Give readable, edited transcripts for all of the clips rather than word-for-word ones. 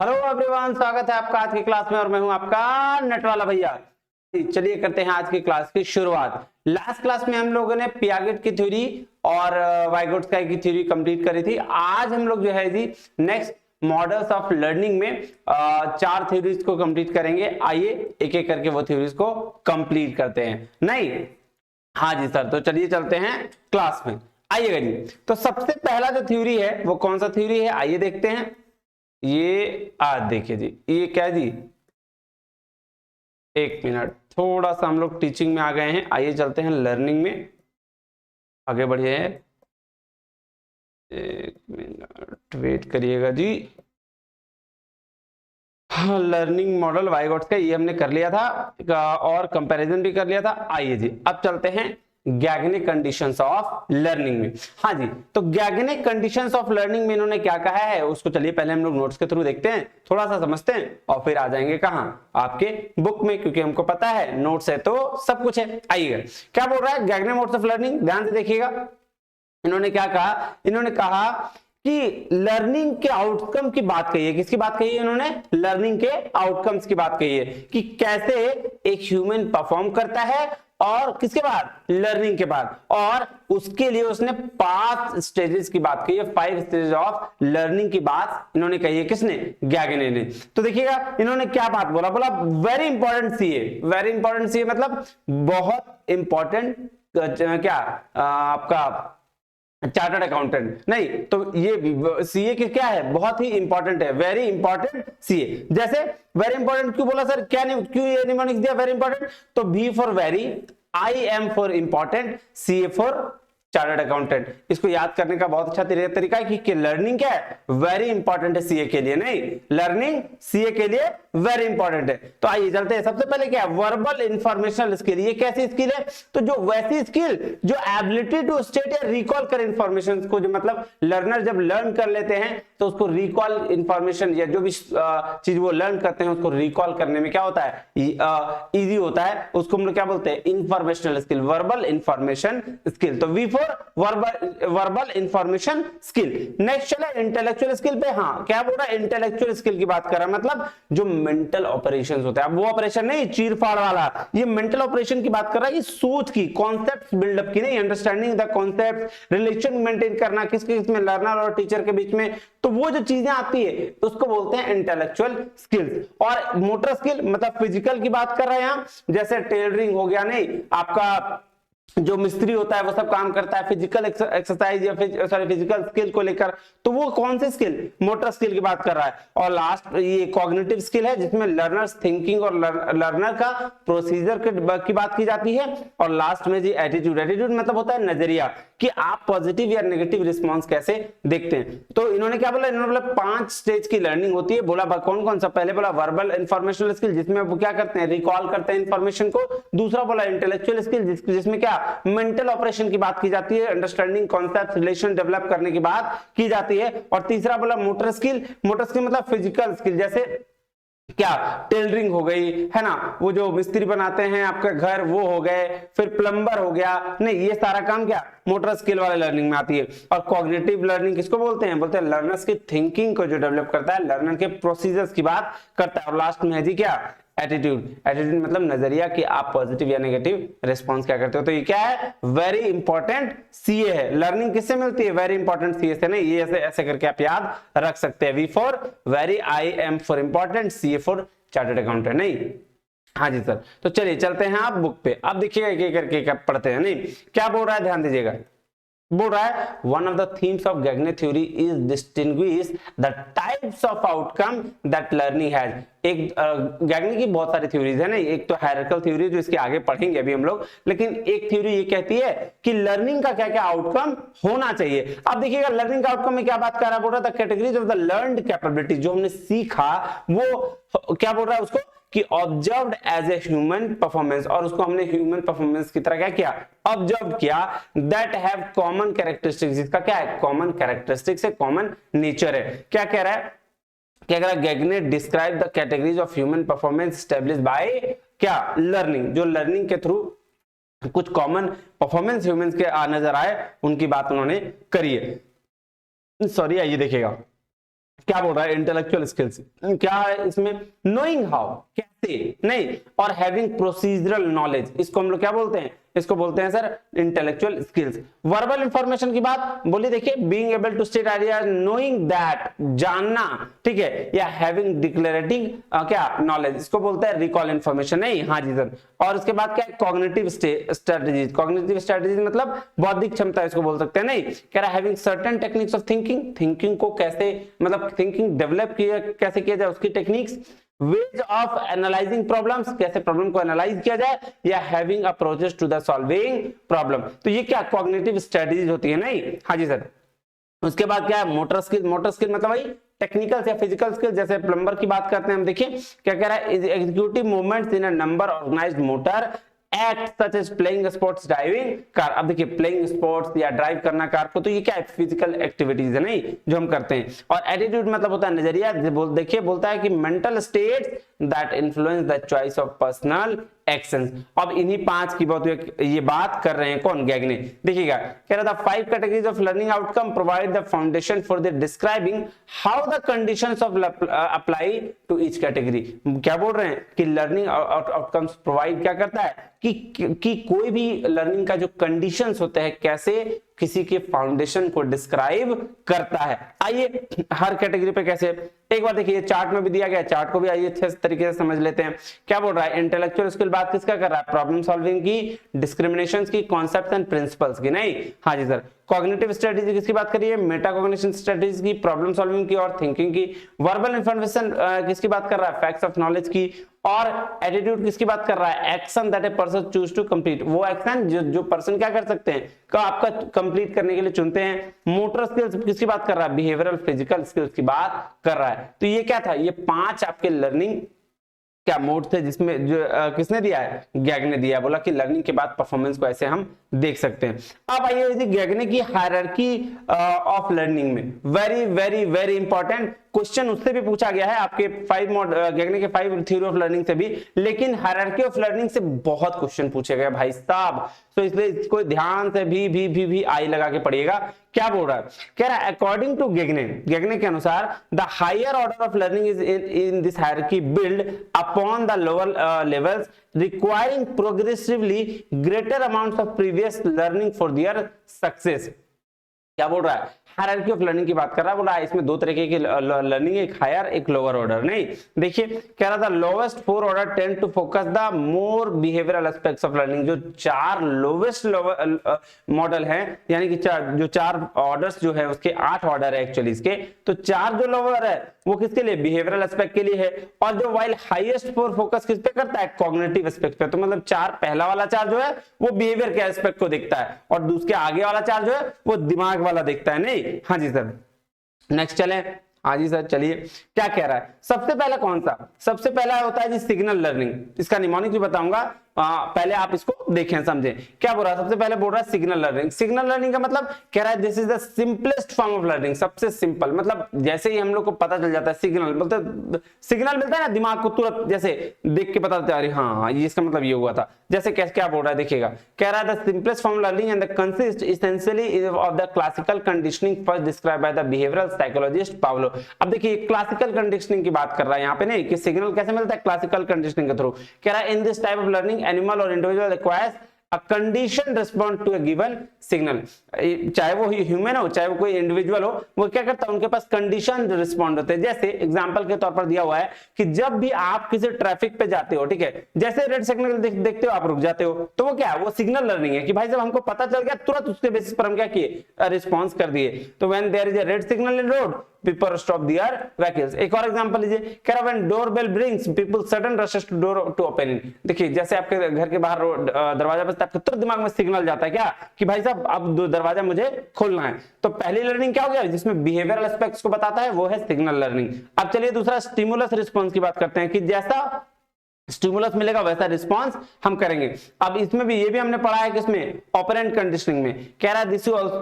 Hello everyone, स्वागत है आपका आज की क्लास में और मैं हूं आपका नेट वाला भैया। चलिए करते हैं आज की क्लास की शुरुआत। लास्ट क्लास में हम लोगों ने पियागेट की थ्योरी और वाइगोट्स्की की थ्योरी कंप्लीट करी थी। आज हम लोग जो है जी नेक्स्ट मॉडल्स ऑफ लर्निंग में चार थ्योरीज को कंप्लीट करेंगे। आइए एक एक करके वो थ्योरीज को कंप्लीट करते हैं। नहीं, हाँ जी सर, तो चलिए चलते हैं क्लास में। आइएगा जी। तो सबसे पहला जो थ्योरी है वो कौन सा थ्योरी है, आइए देखते हैं। ये आज देखिए जी, ये क्या जी, एक मिनट, थोड़ा सा हम लोग टीचिंग में आ गए हैं। आइए चलते हैं लर्निंग में, आगे बढ़िए। एक मिनट वेट करिएगा जी। हाँ, लर्निंग मॉडल वाइगॉट्स का ये हमने कर लिया था और कंपैरिजन भी कर लिया था। आइए जी अब चलते हैं गैगने कंडीशंस ऑफ लर्निंग में। हाँ जी, तो गैगने कंडीशंस ऑफ लर्निंग में इन्होंने क्या कहा है उसको चलिए पहले हम लोग नोट्स के थ्रू देखते हैं, थोड़ा सा समझते हैं और फिर आ जाएंगे कहां, आपके बुक में, क्योंकि हमको पता है नोट्स है तो सब कुछ है। आइएगा, क्या बोल रहा है गैगने मोड्स ऑफ लर्निंग, ध्यान से देखिएगा। इन्होंने क्या कहा, इन्होंने कहा कि लर्निंग के आउटकम की बात कही है। किसकी बात कही है इन्होंने, लर्निंग के आउटकम्स की बात कही है कि कैसे एक ह्यूमन परफॉर्म करता है और किसके बाद, लर्निंग के बाद। और उसके लिए उसने 5 स्टेजेस की बात कही है, 5 स्टेजेस ऑफ लर्निंग की बात इन्होंने कही है। किसने, गैगने ने। तो देखिएगा इन्होंने क्या बात बोला, बोला very important CA. Very important CA मतलब बहुत इंपॉर्टेंट क्या आपका चार्टर्ड अकाउंटेंट। नहीं तो ये सीए की क्या है, बहुत ही इंपॉर्टेंट है, वेरी इंपॉर्टेंट सीए। जैसे वेरी इंपॉर्टेंट क्यों बोला सर, क्या नहीं, क्यों ये निमोनिक्स दिया वेरी इंपॉर्टेंट, तो B for very, I M for important, CA for chartered accountant. इसको याद करने का बहुत अच्छा तरीका है कि लर्निंग क्या है, वेरी इंपॉर्टेंट है सीए के लिए। नहीं, लर्निंग सीए के लिए वेरी इंपॉर्टेंट है। तो आइए चलते हैं, सबसे पहले क्या है, वर्बल इंफॉर्मेशनल स्किल। ये कैसी स्किल है, तो जो वैसी स्किल जो एबिलिटी टू स्टेट या रिकॉल कर इंफॉर्मेशन को, जो मतलब लर्नर जब लर्न कर लेते हैं तो उसको रिकॉल इंफॉर्मेशन या जो भी चीज वो लर्न करते हैं उसको रिकॉल करने में क्या होता है, इजी होता है। उसको हम लोग क्या बोलते हैं, informational skill, verbal information skill. तो V for verbal information skill. Next चला इंटेलेक्चुअल स्किल पे। हाँ, क्या बोल रहा है, इंटेलेक्चुअल स्किल की बात कर रहा है, मतलब जो मेंटल ऑपरेशंस होते हैं। अब वो ऑपरेशन नहीं चीरफाड़ वाला, ये मेंटल ऑपरेशन की बात कर रहा है, ये सोच की, कॉन्सेप्ट बिल्डअप की नहीं, understanding the concept, relation maintain करना किसके किसमें, लर्नर और टीचर के बीच में। तो वो जो चीजें आती है उसको बोलते हैं इंटेलेक्चुअल स्किल्स। और मोटर स्किल मतलब फिजिकल की बात कर रहे हैं यहां, जैसे टेलरिंग हो गया, नहीं आपका जो मिस्त्री होता है वो सब काम करता है फिजिकल एक्सरसाइज या फिजिकल स्किल को लेकर, तो वो कौन सी स्किल, मोटर स्किल की बात कर रहा है। और लास्ट ये कॉग्निटिव स्किल है, जिसमें लर्नर्स थिंकिंग और लर्नर का प्रोसीजर की बात की जाती है। और लास्ट में जी एटीट्यूड। एटीट्यूड मतलब होता है नजरिया, कि आप पॉजिटिव या नेगेटिव रिस्पॉन्स कैसे देखते हैं। तो इन्होंने क्या बोला, इन्होंने बोला 5 स्टेज की लर्निंग होती है। बोला कौन कौन सा, पहले बोला वर्बल इंफॉर्मेशनल स्किल, जिसमें वो क्या करते हैं, रिकॉल करते हैं इंफॉर्मेशन को। दूसरा बोला इंटेलेक्चुअल स्किल, जिसमें क्या मेंटल ऑपरेशन की बात की जाती है, अंडरस्टैंडिंग कॉन्सेप्ट रिलेशन डेवलप करने की बात की जाती है। और तीसरा बोला मोटर स्किल। मोटर स्किल मतलब फिजिकल स्किल, जैसे क्या टेलरिंग हो गई है ना, वो जो मिस्त्री बनाते हैं आपके घर वो हो गए, फिर प्लम्बर हो गया, नहीं ये सारा काम क्या मोटर स्किल वाले लर्निंग में आती है। और कॉग्निटिव लर्निंग किसको बोलते हैं, बोलते हैं लर्नर्स की थिंकिंग को जो डेवलप करता है, लर्नर के प्रोसीजर्स की बात करता है। और लास्ट में है जी क्या, एटीट्यूड। एटीट्यूड मतलब नजरिया, कि आप पॉजिटिव या नेगेटिव रिस्पॉन्स क्या करते हो। तो ये क्या है, वेरी इंपॉर्टेंट सीए है। लर्निंग किससे मिलती है, वेरी इंपॉर्टेंट सीए से। नहीं, ये ऐसे ऐसे करके आप याद रख सकते हैं। V for very, I M for important, CA for chartered accountant. नहीं, हाँ जी सर। तो चलिए चलते हैं आप बुक पे, अब देखिएगा एक करके क्या पढ़ते हैं। नहीं, क्या बोल रहा है ध्यान दीजिएगा। बोल रहा है one of the themes of Gagne theory is distinguish the types of outcome that learning has. एक गैगने की बहुत सारी थ्योरीज है ना, एक तो हायरार्किकल थ्योरी जो इसके आगे पढ़ेंगे अभी हम लोग, लेकिन एक थ्योरी ये कहती है कि लर्निंग का क्या क्या आउटकम होना चाहिए। अब देखिएगा लर्निंग का आउटकम में क्या बात कर रहा है, बोल रहा था categories of the learned capability, जो हमने सीखा वो क्या बोल रहा है उसको, कि observed as a human performance, और उसको हमने ह्यूमन परफॉर्मेंस की तरह क्या किया, ऑब्जर्व किया, दैट हैव कॉमन कैरेक्टरिस्टिक्स, जिसका क्या है, कॉमन कैरेक्टरिस्टिक्स है, कॉमन नेचर है। क्या कह रहा है, क्या कह रहा है, Gagne describe the categories of human performance established by क्या, लर्निंग, जो लर्निंग के थ्रू कुछ कॉमन परफॉर्मेंस ह्यूमंस के नजर आए, उनकी बात उन्होंने करी है। सॉरी, आइए देखिएगा क्या बोल रहा है, इंटेलेक्चुअल स्किल्स क्या है इसमें, नोइंग हाउ, कैसे नहीं, और हैविंग प्रोसीजरल नॉलेज, इसको हम लोग क्या बोलते हैं, इसको बोलते हैं sir intellectual skills. Verbal information की बात बोली, देखिए being able to state idea, knowing that, जानना, ठीक है, या हैविंग डिक्लेरेटिंग क्या नॉलेज, इसको बोलते हैं रिकॉल इंफॉर्मेशन, नहीं, हाँ जी सर। और उसके बाद क्या है, कॉग्निटिव स्ट्रेटजीज, कॉग्निटिव स्ट्रेटजीज मतलब बौद्धिक क्षमता, इसको बोल सकते हैं, नहीं, कह रहा है having certain techniques of thinking, thinking को कैसे मतलब थिंकिंग डेवलप किया कैसे किया जाए उसकी techniques, ways of analysing problems, कैसे प्रॉब्लम को एनालाइज किया जाए, या having approaches to the solving problem, तो ये क्या कॉग्निटिव स्ट्रेटजीज होती है, नहीं, हाँ जी सर। उसके बाद क्या है, मोटर स्किल, मोटर स्किल मतलब वही टेक्निकल या फिजिकल स्किल, जैसे प्लम्बर की बात करते हैं हम, देखिए क्या कह रहा है, executive movements in a number organised motor act such as playing sports, driving car, अब देखिए प्लेइंग स्पोर्ट्स या ड्राइव करना कार को, तो ये क्या है, फिजिकल एक्टिविटीज है, नहीं, जो हम करते हैं। और एटीट्यूड मतलब होता है नजरिया, देखिए बोलता है कि mental states that influence the choice of personal actions. अब इन्हीं 5 की बहुत ये बात कर रहे हैं कौन, गैगने, देखिएगा कह रहा था 5 categories of learning outcome provide the foundation for the describing how the conditions of apply to each category. क्या बोल रहे हैं कि लर्निंग आउटकम्स प्रोवाइड क्या करता है कि कोई भी लर्निंग का जो कंडीशंस होते हैं कैसे किसी के फाउंडेशन को डिस्क्राइब करता है। आइए हर कैटेगरी पे कैसे, एक बार देखिए चार्ट में भी दिया गया, चार्ट को भी आइए अच्छे तरीके से समझ लेते हैं। क्या बोल रहा है, इंटेलेक्चुअल स्किल बात किसका कर रहा है, प्रॉब्लम सॉल्विंग की, डिस्क्रिमिनेशन की, कॉन्सेप्ट्स एंड प्रिंसिपल्स की, नहीं, हाँ जी सर। कॉग्निटिव स्ट्रेटेजी किसकी बात करिए, मेटाकॉग्निशन स्ट्रेटेजी की, प्रॉब्लम सॉल्विंग की और थिंकिंग की। वर्बल इंफॉर्मेशन किसकी बात कर रहा है, फैक्ट्स ऑफ नॉलेज की। और एटीट्यूड किसकी बात कर रहा है, action that a person choose to complete, वो एक्शन जो पर्सन क्या कर सकते हैं का आपका कंप्लीट करने के लिए चुनते हैं। मोटर स्किल्स किसकी बात कर रहा है, बिहेवियरल फिजिकल स्किल्स की बात कर रहा है। तो ये क्या था, ये 5 आपके लर्निंग क्या मोड थे, जिसमें जो किसने दिया है, गैगने दिया, बोला कि लर्निंग के बाद परफॉर्मेंस को ऐसे हम देख सकते हैं। अब आइए गैगने की हायरार्की ऑफ लर्निंग में, very very very important question उससे भी पूछा गया है, आपके 5 गैगने के 5 थ्योरी ऑफ लर्निंग से भी, लेकिन हायरार्की ऑफ लर्निंग से बहुत क्वेश्चन पूछे गए भाई साहब, तो इसलिए इसको ध्यान से भी आई लगा के पढ़िएगा। क्या बोल रहा है, कह रहा है अकॉर्डिंग टू गैगने के अनुसार the higher order of learning is in this hierarchy build upon the lower levels requiring progressively greater amounts of previous learning for their success। क्या बोल रहा है, हायरार्की ऑफ लर्निंग की बात कर रहा है, बोला इसमें 2 तरीके की लर्निंग, एक हायर एक लोअर ऑर्डर, नहीं, देखिए कह रहा था lowest 4 order tend to focus the more behavioural aspects of learning. जो 4 लोवेस्ट मॉडल है, यानी कि जो 4 ऑर्डर्स जो है उसके 8 ऑर्डर है एक्चुअली इसके, तो 4 जो लोअर है वो किसके लिए, बिहेवियरल एस्पेक्ट के लिए है। और जो वाइल हाईएस्ट 4 फोकस किस पे करता है, कॉग्निटिव एस्पेक्ट पे। तो मतलब 4 पहला वाला 4 जो है वो बिहेवियर के एस्पेक्ट को देखता है, और दूसरे आगे वाला 4 जो है वो दिमाग वाला देखता है, नहीं, हाँ जी सर। नेक्स्ट चले, हाँ जी सर चलिए, क्या कह रहा है, सबसे पहला कौन सा, सबसे पहला होता है जी सिग्नल लर्निंग। इसका निमोनिक भी बताऊंगा, पहले आप इसको देखें समझें। क्या बोल रहा है, सबसे पहले बोल रहा है सिग्नल लर्निंग। सिग्नल लर्निंग का मतलब कह रहा है this is the simplest form of learning, सबसे सिंपल, मतलब जैसे ही हम लोग को पता चल जाता है सिग्नल, मतलब सिग्नल मिलता है ना दिमाग को तुरंत, जैसे देख के पता चलता है, अरे हाँ ये इसका मतलब ये हुआ था, जैसे क्या बोल रहा है देखिएगा, कह रहा है the simplest form learning and the consist essentially of the classical conditioning first describe by the behavioural psychologist Pavlov. अब देखिए क्लासिकल कंडीशनिंग की बात कर रहा है यहाँ पे, नहीं कि सिग्नल कैसे मिलता है, क्लासिकल कंडीशनिंग के थ्रू। कह रहा है in this type of learning animal और individual requires a conditioned response to a given signal। चाहे वो ह्यूमन हो चाहे वो कोई इंडिविजुअल हो, वो क्या करता है, उनके पास कंडीशन रिस्पॉन्ड होते हैं। जैसे एग्जांपल के तौर पर दिया हुआ है कि जब भी आप किसी ट्रैफिक पे जाते हो, ठीक है, जैसे रेड सिग्नल देखते हो आप रुक जाते हो, तो वो क्या है, वो सिग्नल लर्निंग है कि भाई जब हमको पता चल गया तुरंत उसके बेसिस पर हम क्या किए, रिस्पॉन्स कर दिए। तो when there is a red signal in road people stop their vehicles। एक और एग्जांपल लीजिए, कह रहा when doorbell rings people sudden rushes to door to open it. देखिए जैसे आपके घर के बाहर दरवाजा बजता है, आपके तुरंत दिमाग में सिग्नल जाता है क्या कि भाई साहब अब दरवाजा मुझे खोलना है। तो पहली लर्निंग क्या हो गया, जिसमें बिहेवियरल एस्पेक्ट्स को बताता है, वो है सिग्नल लर्निंग। अब चलिए दूसरा स्टिमुलस रिस्पॉन्स की बात करते हैं कि जैसा स्टिमुलस मिलेगा वैसा रिस्पांस हम करेंगे। अब इसमें भी ये भी हमने पढ़ा है कि इसमें ऑपरेंट कंडीशनिंग में कह रहा है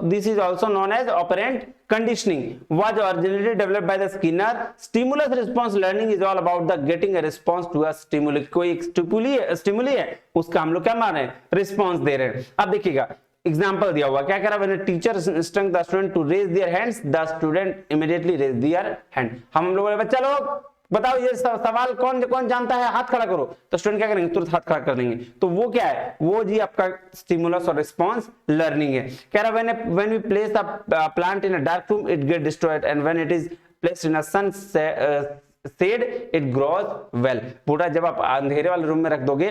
this is also known as operant conditioning was originally developed by the Skinner. Stimulus response learning is all about the getting a response to a stimuli. कोई एक स्टिमुली है उसका हम लोग क्या मान रहे हैं, रिस्पांस दे रहे हैं। अब देखिएगा एग्जाम्पल दिया हुआ क्या कह रहा है, when a teacher instruct the student to raise their hands the student immediately raise their hand. हम लोगों ने बच्चा लोग बताओ ये सवाल कौन कौन जानता है, हाथ खड़ा करो, तो स्टूडेंट क्या करेंगे, तुरंत हाथ खड़ा कर देंगे। तो वो क्या है, वो जी आपका स्टिमुलस और रिस्पांस लर्निंग है। कह रहा है when we place the plant in a dark room it get destroyed and when it is placed in a sun shade it grows well. बूढ़ा जब आप अंधेरे वाले रूम में रख दोगे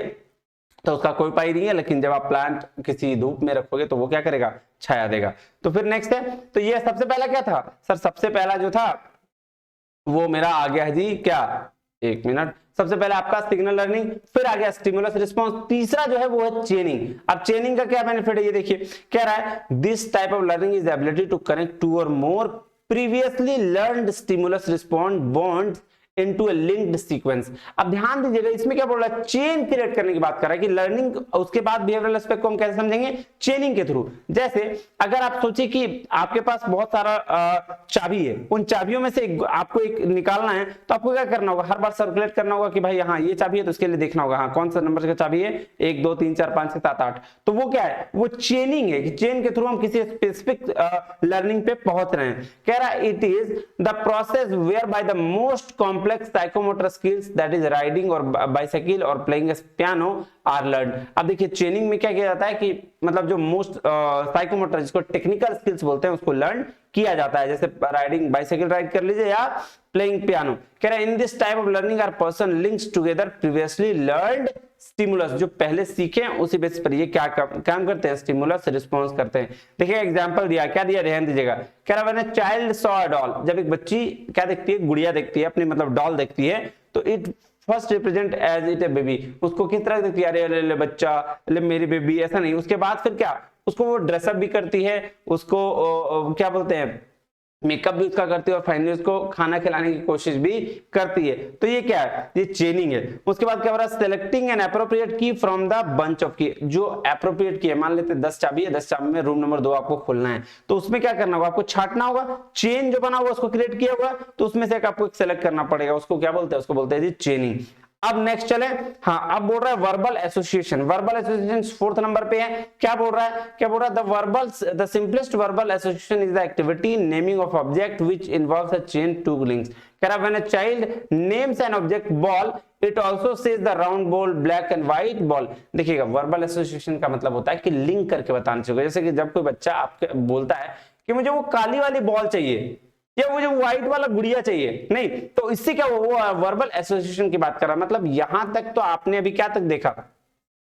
तो उसका कोई उपाय नहीं है, लेकिन जब आप प्लांट किसी धूप में रखोगे तो वो क्या करेगा, छाया देगा। तो फिर नेक्स्ट है, तो ये सबसे पहला क्या था सर, सबसे पहला जो था वो मेरा आ गया है जी क्या, एक मिनट, सबसे पहले आपका सिग्नल लर्निंग, फिर आ गया स्टिमुलस रिस्पांस, तीसरा जो है वो है चेनिंग। अब चेनिंग का क्या बेनिफिट है, ये देखिए कह रहा है this type of learning is ability to connect to और more previously learned stimulus respond bonds into a linked sequence. अब ध्यान दीजिएगा इसमें क्या बोल रहा है, चेन क्रिएट करने की बात कर रहा है कि लर्निंग उसके बाद बिहेवियरल एस्पेक्ट को हम कैसे समझेंगे, चेनिंग के थ्रू। जैसे अगर आप सोचिए कि आपके पास बहुत सारा चाबी है, उन चाबियों में से आपको एक निकालना है, तो आपको क्या करना होगा, हर बार सर्कुलेट करना होगा कि भाई हाँ ये चाबी है, तो उसके लिए देखना होगा हाँ कौन सा नंबर का चाबी है, 1 2 3 4 5 6 7 8। तो वो क्या है, वो चेनिंग है कि चेन के थ्रू हम किसी स्पेसिफिक लर्निंग पे पहुंच रहे हैं। कह रहा है it is the process whereby the most complex psychomotor skills that is riding और बाइसाइकिल और प्लेइंग पियानो आर लर्न। अब देखिए चेनिंग में क्या किया जाता है कि मतलब जो मोस्ट साइकोमोटर जिसको टेक्निकल स्किल्स बोलते हैं उसको लर्न किया जाता है, जैसे राइडिंग बाइसाइकिल राइड कर लीजिए या प्लेइंग पियानो। कह रहा है in this type of learning a person links together previously learned stimulus, जो पहले सीखे हैं उसी बेस पर ये क्या काम करते हैं, स्टिमुलस रिस्पांस करते हैं। देखिए एग्जांपल दिया, क्या दिया ध्यान दीजिएगा, कह रहा है चाइल्ड सॉ अ डॉल, जब एक बच्ची क्या देखती है, गुड़िया देखती है, अपनी मतलब डॉल देखती है, तो it first represent as it a baby, उसको किस तरह देखती है, अरे अरे बच्चा, अरे मेरी बेबी, ऐसा नहीं। उसके बाद फिर क्या, उसको वो ड्रेसअप भी करती है, उसको क्या बोलते हैं मेकअप भी उसका करती है, और फाइनली उसको खाना खिलाने की कोशिश भी करती है। तो ये क्या है, ये चेनिंग है। उसके बाद क्या हो रहा है, सेलेक्टिंग एन एप्रोप्रिएट की फ्रॉम द बंच ऑफ की, जो एप्रोप्रिएट की है, मान लेते हैं 10 चाबी है, 10 चाबी में रूम नंबर 2 आपको खोलना है, तो उसमें क्या करना होगा, आपको छांटना होगा, चेन जो बना हुआ उसको क्रिएट किया हुआ, तो उसमें से एक आपको सेलेक्ट करना पड़ेगा, उसको क्या बोलते हैं, उसको बोलते हैं जी चेनिंग। अब नेक्स्ट चले, हाँ अब बोल रहा है verbal association. Verbal association 4th number पे है। क्या बोल रहा है, क्या बोल रहा है, the verbal the simplest verbal association is the activity naming of object which involves a chain to links. कह रहा है when a child names an object ball it also says the round ball, black and white ball. देखिएगा verbal association का मतलब होता है कि link करके बताना चाहिए। जैसे कि जब कोई बच्चा आपके बोलता है कि मुझे वो काली वाली बॉल चाहिए या मुझे व्हाइट वाला गुड़िया चाहिए, नहीं, तो इससे क्या वो वर्बल एसोसिएशन की बात कर रहा है। मतलब यहां तक तो आपने अभी क्या तक देखा,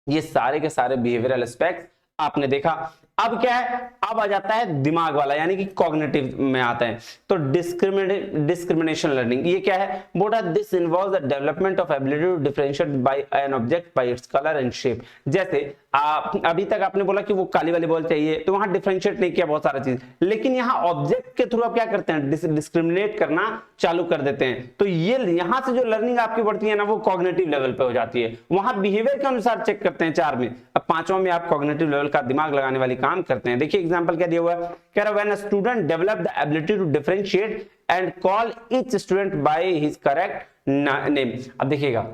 ये सारे के सारे बिहेवियरल एस्पेक्ट आपने देखा। अब क्या है, अब आ जाता है दिमाग वाला, यानी कि कॉग्निटिव में आता है। तो डिस्क्रिमिनेशन लर्निंग, ये क्या है, बोला this involves the development of ability to differentiate by an object by its colour and shape. जैसे अभी तक आपने बोला कि वो काली वाली बॉल चाहिए, तो वहां डिफरेंशिएट नहीं किया बहुत सारा चीज, लेकिन यहाँ ऑब्जेक्ट के थ्रू आप क्या करते हैं, डिस्क्रिमिनेट करना चालू कर देते हैं। तो ये यहां से जो लर्निंग आपकी बढ़ती है ना, वो कॉग्निटिव लेवल पे हो जाती है। वहां बिहेवियर के अनुसार चेक करते हैं 4 में, अब 5वां में आप कॉग्निटिव लेवल का दिमाग लगाने वाली काम करते हैं। देखिए एग्जांपल क्या दिया हुआ है, कह रहा है when a student develop the ability to differentiate and call each student by his correct name. अब देखिएगा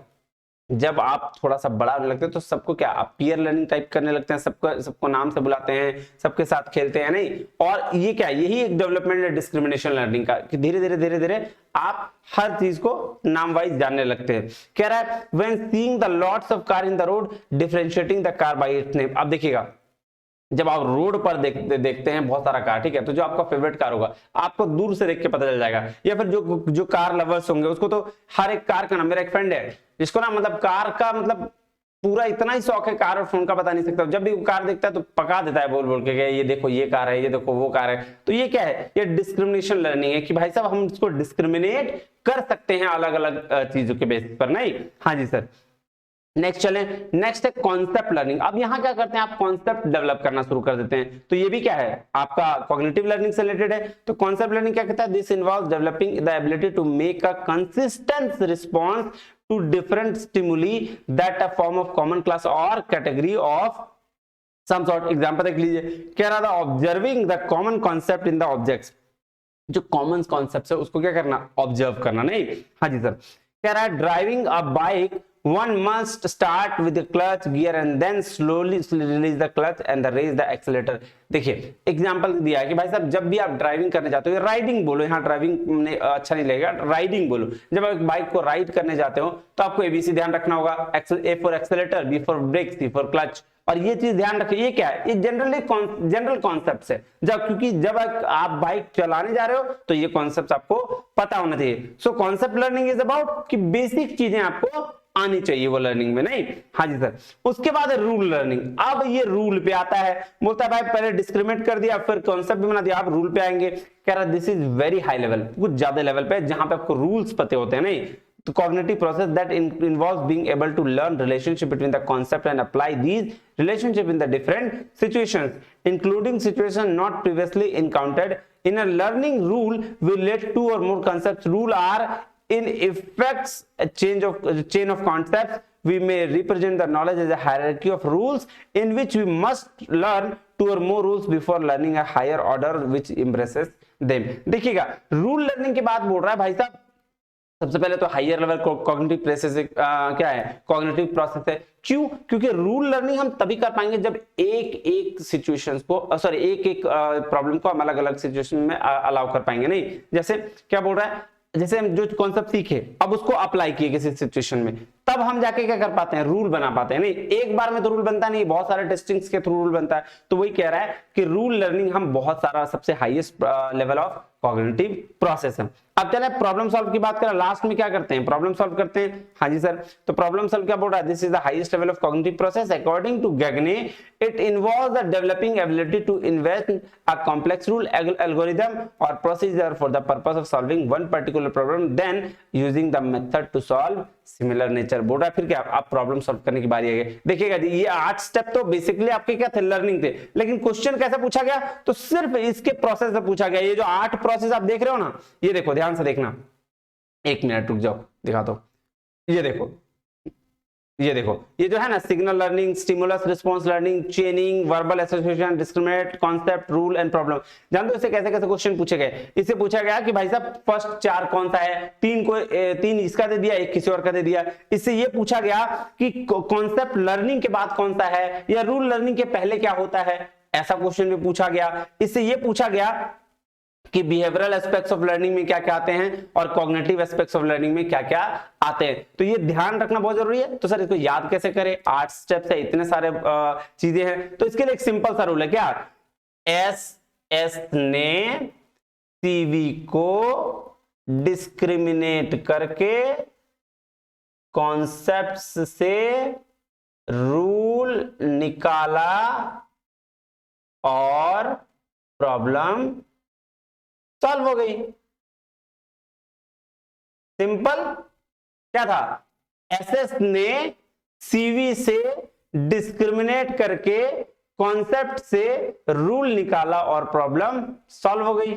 जब आप थोड़ा सा बड़ा होने लगते हैं तो सबको क्या आप पीयर लर्निंग टाइप करने लगते हैं, सबको नाम से बुलाते हैं, सबके साथ खेलते हैं, नहीं। और ये क्या, यही एक डेवलपमेंट है डिस्क्रिमिनेशन लर्निंग का, कि धीरे धीरे आप हर चीज को नाम वाइज जानने लगते हैं। कह रहा है when seeing the lots of car in the road differentiating the car bye it's name. अब देखिएगा जब आप रोड पर देखते हैं बहुत सारा कार, ठीक है, तो जो आपका फेवरेट कार होगा आपको दूर से देख के पता चल जाएगा, या फिर जो कार लवर्स होंगे उसको तो हर एक कार का नाम, मेरा एक फ्रेंड है जिसको ना मतलब कार का मतलब पूरा इतना ही शौक है, कार और फोन का बता नहीं सकता, जब भी वो कार देखता है तो पका देता है बोल बोल के ये देखो ये कार है, ये देखो वो कार है। तो ये क्या है, ये डिस्क्रिमिनेशन लर्निंग है कि भाई साहब हम इसको डिस्क्रिमिनेट कर सकते हैं अलग अलग चीजों के बेसिस पर, नहीं। हाँ जी सर, नेक्स्ट चले, नेक्स्ट है कॉन्सेप्ट लर्निंग। अब यहां क्या करते हैं, आप कॉन्सेप्ट डेवलप करना शुरू कर देते हैं। तो ये भी क्या है, आपका कॉग्निटिव लर्निंग से रिलेटेड है। तो कॉन्सेप्ट लर्निंग क्या कहता है, this involves developing the ability to make a consistent response to different stimuli that a form of common class और category of some sort. Example देख लीजिए, कह रहा था observing the common concept in the objects, जो common concept है उसको क्या करना, ऑब्जर्व करना, नहीं। हाँ जी सर, कह रहा है driving a bike one must start with the clutch gear and then slowly release the clutch and raise the accelerator। देखिए एग्जांपल दिया है कि भाई साहब जब भी आप ड्राइविंग करने जाते हो, राइडिंग बोलो, यहाँ ड्राइविंग अच्छा नहीं लगेगा, राइडिंग बोलो, जब आप बाइक को राइड करने जाते हो तो आपको एबीसी ध्यान रखना होगा, A for accelerator, B for brake, C for clutch, और ये चीज ध्यान रखिए। ये क्या है, ये जनरल कॉन्सेप्ट है, क्योंकि जब आप बाइक चलाने जा रहे हो तो ये कॉन्सेप्ट आपको पता होना चाहिए। So concept learning is about कि बेसिक चीजें आपको आनी चाहिए वो लर्निंग में, नहीं? हाँ जी सर। उसके बाद है रूल लर्निंग। अब ये रूल पे आता है, बोलता है भाई पहले डिस्क्रिमिनेट कर दिया, फिर कॉन्सेप्ट भी बना दिया, आप रूल पे आएंगे। कह रहा this is very high level, कुछ ज्यादा लेवल पे जहां पे आपको रूल्स पते होते हैं, नहीं? तो cognitive process that involves being able to learn relationship between the concept and apply these relationship in the different situations, including situations not previously encountered. In a learning rule will let two or more concepts. Rule are in effects a chain of concepts. We may represent the knowledge as a hierarchy of rules in which we must learn two or more rules before learning a higher order which embraces them। देखिएगा rule learning के बाद बोल रहा है भाई साहब सबसे पहले तो हायर लेवल कॉग्निटिव प्रोसेस क्या है, कॉग्निटिव प्रोसेस है। क्यों? क्योंकि रूल लर्निंग हम तभी कर पाएंगे जब एक सिचुएशंस को एक प्रॉब्लम को हम अलग अलग सिचुएशन में अलाउ कर पाएंगे, नहीं? जैसे क्या बोल रहा है, जैसे हम जो कॉन्सेप्ट सीखे अब उसको अप्लाई किए किसी सिचुएशन में, तब हम जाके क्या कर पाते हैं, रूल बना पाते हैं, नहीं? एक बार में तो रूल बनता नहीं, बहुत सारे टेस्टिंग्स के थ्रू रूल बनता है। तो वही कह रहा है कि रूल लर्निंग हम बहुत सारा सबसे highest level of cognitive process है। अब चले प्रॉब्लम सॉल्व की बात करें, लास्ट में क्या करते हैं, प्रॉब्लम सॉल्व करते हैं। हाँ जी सर। तो प्रॉब्लम सॉल्व क्या बोल रहा है, this is the highest level of cognitive process according to Gagne. It involves the developing ability to invest a complex rule algorithm और procedure for the purpose of solving one particular problem then using the method to solve similar nature. बोल रहा है फिर क्या, आप problem solve करने की बारी है। देखिएगा जी ये 8 स्टेप तो बेसिकली आपके क्या थे, लर्निंग थे, लेकिन क्वेश्चन कैसे पूछा गया, तो सिर्फ इसके प्रोसेस से पूछा गया। ये जो 8 प्रोसेस आप देख रहे हो ना, ये देखो ध्यान से देखना, 1 मिनट रुक जाओ दिखाता हूं। ये देखो ये जो है ना, signal learning, stimulus response learning, चेनिंग, verbal association, discriminate, concept, rule and problem. जानते हो इससे कैसे कैसे क्वेश्चन पूछे गए? इससे पूछा गया कि भाई साहब फर्स्ट 4 कौन सा है, 3 इसका दे दिया, 1 किसी और का दे दिया। इससे ये पूछा गया कि कॉन्सेप्ट लर्निंग के बाद कौन सा है, या रूल लर्निंग के पहले क्या होता है, ऐसा क्वेश्चन भी पूछा गया। इससे ये पूछा गया कि बिहेवियरल एस्पेक्ट्स ऑफ लर्निंग में क्या क्या आते हैं और कॉग्निटिव एस्पेक्ट्स ऑफ लर्निंग में क्या क्या आते हैं। तो ये ध्यान रखना बहुत जरूरी है। तो सर इसको याद कैसे करें, 8 स्टेप्स है, इतने सारे चीजें हैं। तो इसके लिए एक सिंपल सा रूल है, क्या, एस ने सीवी को डिस्क्रिमिनेट करके कॉन्सेप्ट्स से रूल निकाला और प्रॉब्लम सॉल्व हो गई। सिंपल क्या था, एसएस ने सीवी से डिस्क्रिमिनेट करके कॉन्सेप्ट से रूल निकाला और प्रॉब्लम सॉल्व हो गई।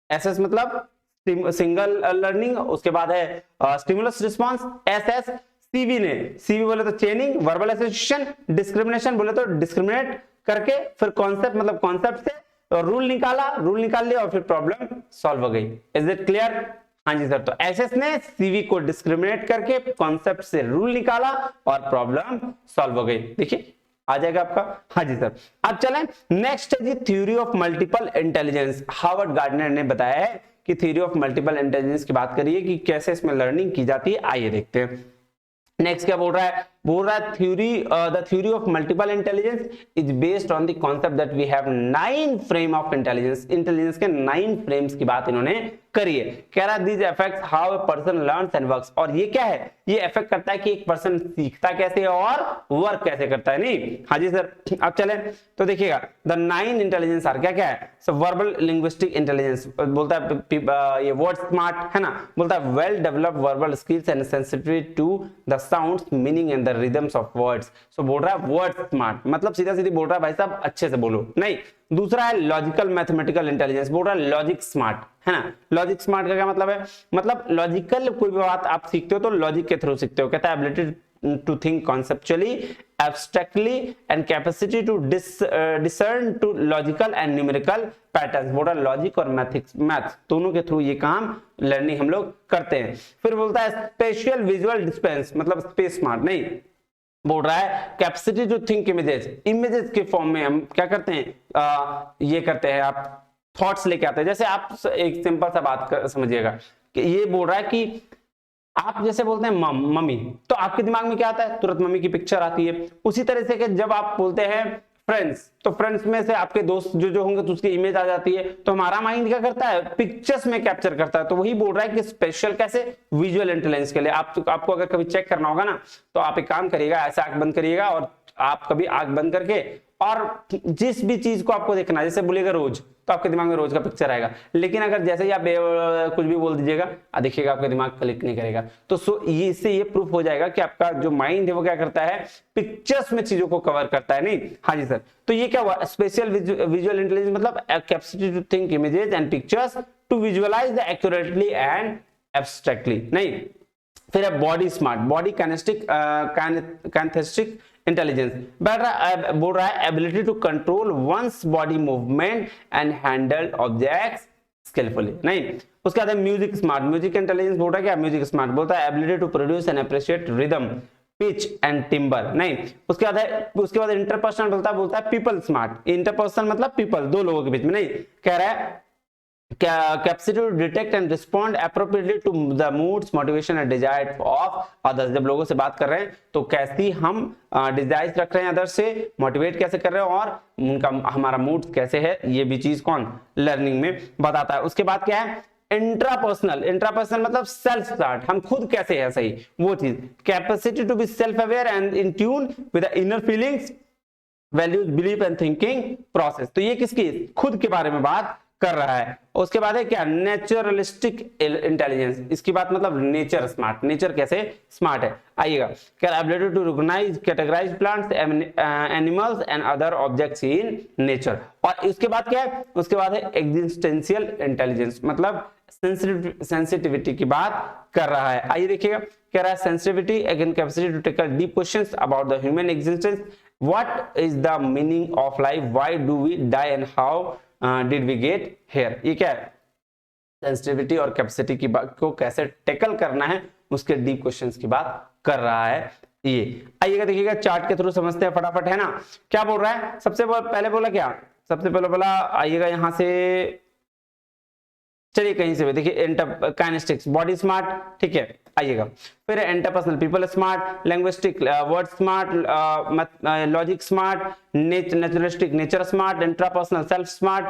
एसएस मतलब सिंगल लर्निंग, उसके बाद है स्टिमुलस रिस्पांस। एसएस सीवी ने, सीवी बोले तो चेनिंग, वर्बल एसोसिएशन, डिस्क्रिमिनेशन बोले तो डिस्क्रिमिनेट करके फिर कॉन्सेप्ट मतलब कॉन्सेप्ट से तो रूल निकाल लिया और फिर प्रॉब्लम सॉल्व हो गई। Is it clear? हाँ जी सर। तो एसएस ने सीवी को डिस्क्रिमिनेट करके कॉन्सेप्ट से रूल निकाला और प्रॉब्लम सॉल्व हो गई। देखिए आ जाएगा आपका। हाँ जी सर। अब चलें नेक्स्ट है जी theory of multiple intelligence. Howard Gardner ने बताया है कि थ्योरी ऑफ मल्टीपल इंटेलिजेंस की बात करिए कि कैसे इसमें लर्निंग की जाती है। आइए देखते हैं नेक्स्ट क्या बोल रहा है। The theory of multiple intelligence is based on the concept that we have 9 frame of intelligence. Intelligence के 9 फ्रेम्स की बात इन्होंने करी है। कह रहा this affects how a person learns and works. और ये क्या है, ये अफेक्ट करता है कि एक पर्सन सीखता कैसे है और वर्क कैसे करता है। नहीं, हाँ जी सर। अब चलें तो देखिएगा द 9 इंटेलिजेंस आर क्या क्या है। सो वर्बल लिंग्विस्टिक इंटेलिजेंस बोलता है ये वर्ड स्मार्ट है ना, बोलता है well developed verbal skills and sensitivity to the sounds meaning and the rhythms of words. So बोल रहा है वर्ड स्मार्ट मतलब सीधा सीधी बोल रहा है भाई साहब अच्छे से बोलो। नहीं, दूसरा है लॉजिकल मैथमेटिकल इंटेलिजेंस, बोल रहा है लॉजिक स्मार्ट है ना। लॉजिक स्मार्ट का क्या मतलब है, मतलब लॉजिकल कोई भी बात आप सीखते हो तो लॉजिक के थ्रू सीखते हो। कहता है ability to think conceptually, abstractly, and capacity to discern to logical and numerical patterns. बोल रहा है लॉजिक और मैथ्स दोनों के थ्रू ये काम लर्निंग हम लोग करते हैं। फिर बोलता है स्पेशियल विजुअल डिस्पेंस, मतलब स्पेस स्मार्ट नहीं, बोल रहा है कैपेसिटी टू थिंक इमेजेस के फॉर्म में हम क्या करते हैं, ये करते हैं, आप थॉट्स लेके आते हैं। जैसे आप एक सिंपल सा बात समझिएगा कि ये बोल रहा है कि आप जैसे बोलते हैं मम्मी, तो आपके दिमाग में क्या आता है, तुरंत मम्मी की पिक्चर आती है। उसी तरह से कि जब आप बोलते हैं फ्रेंड्स, तो फ्रेंड्स में से आपके दोस्त जो होंगे तो उसकी इमेज आ जाती है, तो हमारा माइंड क्या करता है, पिक्चर्स में कैप्चर करता है। तो वही बोल रहा है कि स्पेशल कैसे, विजुअल इंटेलिजेंस के लिए आपको अगर कभी चेक करना होगा ना, तो आप एक काम करिएगा, ऐसे आंख बंद करिएगा और आप कभी आंख बंद करके और जिस भी चीज को आपको देखना है, जैसे बोलिएगा रोज, तो आपके दिमाग में रोज का पिक्चर आएगा। लेकिन अगर जैसे ही आप कुछ भी बोल दीजिएगा, देखिएगा आपका दिमाग क्लिक नहीं करेगा। तो ये इससे ये प्रूफ हो जाएगा कि आपका जो माइंड है वो क्या करता है, पिक्चर्स में चीजों को कवर करता है। नहीं, हाँ जी सर, तो ये क्या हुआ, स्पेशल विजुअल इंटेलिजेंस मतलब capacity to think images and pictures to visualise the accurately and abstractly. नहीं, फिर है body smart, body kinesthetic intelligence, बोल रहा है ability to control one's body movement and handle objects skilfully. नहीं, उसके बाद है म्यूजिक स्मार्ट, म्यूजिक इंटेलिजेंस बोल रहा है क्या, म्यूजिक स्मार्ट बोलता है ability to produce and appreciate rhythm, pitch and timbre. नहीं, उसके बाद इंटरपर्सनल बोलता है पीपल स्मार्ट, इंटरपर्सनल मतलब पीपल, दो लोगों के बीच में। नहीं, कह रहा है capacity to detect and respond appropriately to the moods, motivation and desire of others। जब लोगों से बात कर रहे हैं तो कैसी हम डिजायर रख रहे हैं अदर से, मोटिवेट कैसे कर रहे हैं और उनका हमारा मूड कैसे है, ये भी चीज कौन लर्निंग में बताता है। उसके बाद क्या है, इंट्रापर्सनल मतलब सेल्फ स्टार्ट, हम खुद कैसे है सही, वो चीज। Capacity to be self aware and in tune with the inner feelings, values, belief and thinking process. तो ये किसकी, खुद के बारे में बात कर रहा है। उसके बाद है क्या, नेचुरलिस्टिक इंटेलिजेंस, इसकी बात मतलब नेचर स्मार्ट, नेचर कैसे स्मार्ट है। आइएगा, क्या ability to recognise, categorise plants, animals and other objects in nature. और उसके बाद क्या है, उसके बाद है एग्जिस्टेंशियल इंटेलिजेंस, मतलब सेंसिटिविटी की बात कर रहा है। आइए देखिएगा, कह रहा है sensitivity again capacity to tackle deep questions about the human existence, what is the meaning of life, why do we die and how did we get here. ये क्या है, सेंसिटिविटी और कैपेसिटी की बात को कैसे टैकल करना है, उसके डीप क्वेश्चंस की बात कर रहा है ये। आइएगा देखिएगा, चार्ट के थ्रू समझते हैं फटाफट, है ना। क्या बोल रहा है, सबसे पहले बोला क्या, सबसे पहले बोला, आइएगा यहां से, चलिए कहीं से भी देखिए, काइनेस्टिक्स बॉडी स्मार्ट, ठीक है। आइएगा, फिर interpersonal people smart, linguistic word smart, logic smart, naturalistic nature smart, intrapersonal self smart,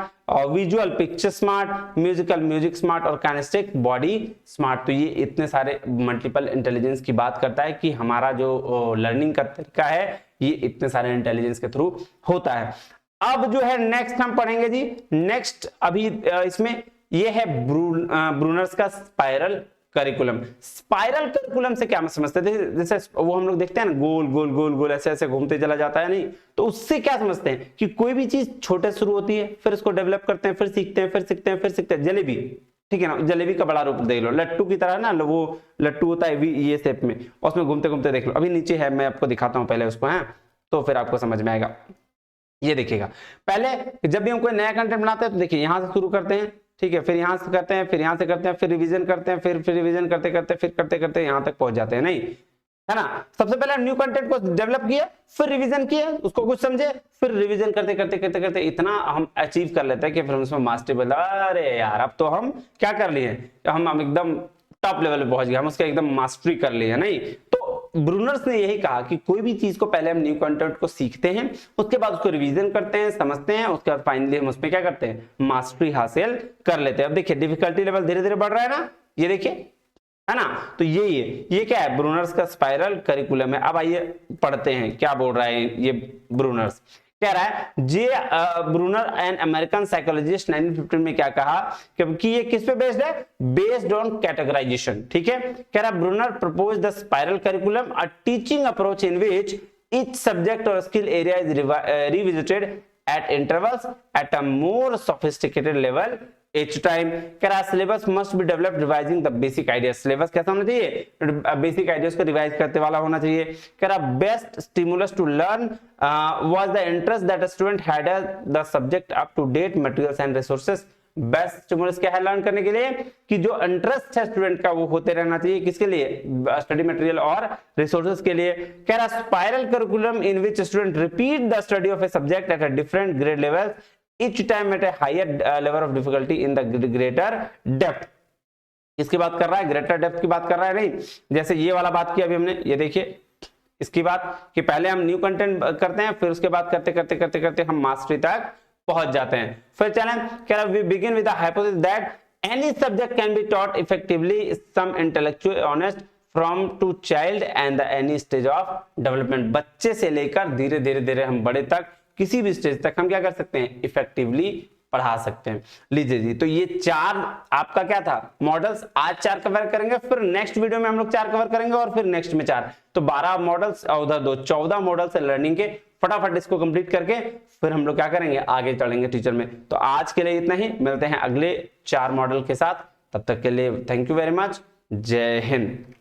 visual picture smart, musical music smart और काइनेस्टिक बॉडी स्मार्ट। तो ये इतने सारे मल्टीपल इंटेलिजेंस की बात करता है कि हमारा जो लर्निंग का तरीका है ये इतने सारे इंटेलिजेंस के थ्रू होता है। अब जो है नेक्स्ट हम पढ़ेंगे जी, नेक्स्ट अभी इसमें ये है ब्रूनर्स का स्पाइरल करिकुलम। स्पाइरल करिकुलम से क्या समझते थे, जैसे वो हम लोग देखते हैं ना, गोल गोल गोल गोल ऐसे ऐसे घूमते चला जाता है, नहीं, तो उससे क्या समझते हैं कि कोई भी चीज छोटे शुरू होती है, फिर उसको डेवलप करते हैं, फिर सीखते हैं, फिर सीखते हैं, फिर सीखते हैं। जलेबी, ठीक है ना, जलेबी का बड़ा रूप देख लो, लट्टू की तरह ना, वो लट्टू होता है ये शेप में, उसमें घूमते घूमते देख लो। अभी नीचे है, मैं आपको दिखाता हूँ पहले उसको, है तो फिर आपको समझ में आएगा। ये देखिएगा, पहले जब भी हम कोई नया कंटेंट बनाते हैं तो देखिए यहां से शुरू करते हैं, ठीक है, फिर यहां से करते हैं, फिर यहां से करते हैं, फिर रिवीजन करते हैं, फिर रिवीजन करते करते फिर करते करते यहां तक पहुंच जाते हैं, नहीं है ना। सबसे पहले न्यू कंटेंट को डेवलप किया, फिर रिवीजन किया, उसको कुछ समझे, फिर रिवीजन करते करते करते करते इतना हम अचीव कर लेते हैं कि फिर उसमें मास्टरी बोला, अरे यार अब तो हम क्या कर लिए, हम एकदम टॉप लेवल पे पहुंच गए, हम उसके एकदम मास्टरी कर लिए, नहीं। तो ब्रूनर्स ने यही कहा कि कोई भी चीज को पहले हम न्यू कंटेंट को सीखते हैं, उसके बाद उसको रिवीजन करते हैं, समझते हैं, उसके बाद फाइनली हम उसमें क्या करते हैं, मास्टरी हासिल कर लेते हैं। अब देखिए डिफिकल्टी लेवल धीरे धीरे बढ़ रहा है ना, ये देखिए, है ना। तो ये क्या है, ब्रूनर्स का स्पाइरल करिकुलम है। अब आइए पढ़ते हैं क्या बोल रहा है ये ब्रूनर्स। कह रहा है जे ब्रूनर एंड अमेरिकन साइकोलॉजिस्ट 1915 में क्या कहा कि ये किस पे बेस्ड है, बेस्ड ऑन कैटेगराइजेशन, ठीक है। कह रहा है Bruner propose the spiral curriculum, a teaching approach in which each subject और skill area is revisited at intervals at a more sophisticated level each time. कह रहा है syllabus must be developed revising the basic ideas, syllabus कैसा होना चाहिए, basic ideas को revise करते वाला होना चाहिए। कह रहा best stimulus to learn was the interest that a student had the subject up to date materials and resources. Best stimulus क्या है लर्न करने के लिए, कि जो इंटरेस्ट है स्टूडेंट का वो होते रहना चाहिए, किसके लिए, स्टडी मटेरियल और रिसोर्सेज के लिए। कह रहा spiral curriculum in which student repeat the study of a subject at a different grade level each time at a higher level of difficulty in the greater depth। इसकी बात कर रहा है, ग्रेटर डेप्थ की बात कर रहा है नहीं, जैसे ये वाला बात की अभी हमने, ये देखिए इसकी बात कि पहले हम न्यू कंटेंट करते हैं, फिर उसके बाद करते करते करते करते हम मास्टरी तक पहुंच जाते हैं। फिर चलें, कह रहा we begin with the hypothesis that any subject can be taught effectively some intellectual honest from to child and the any stage of development. बच्चे से लेकर धीरे धीरे धीरे हम बड़े तक, किसी भी स्टेज तक हम क्या कर सकते हैं, इफेक्टिवली पढ़ा सकते हैं। लीजिए जी, तो ये 4 आपका क्या था मॉडल्स, आज 4 कवर करेंगे, फिर नेक्स्ट वीडियो में हम लोग 4 कवर करेंगे और फिर नेक्स्ट में 4, तो 12 मॉडल्स और उधर 2 14 मॉडल्स है लर्निंग के। फटाफट इसको कंप्लीट करके फिर हम लोग क्या करेंगे, आगे चलेंगे टीचर में। तो आज के लिए इतना ही, मिलते हैं अगले 4 मॉडल के साथ, तब तक के लिए थैंक यू वेरी मच, जय हिंद।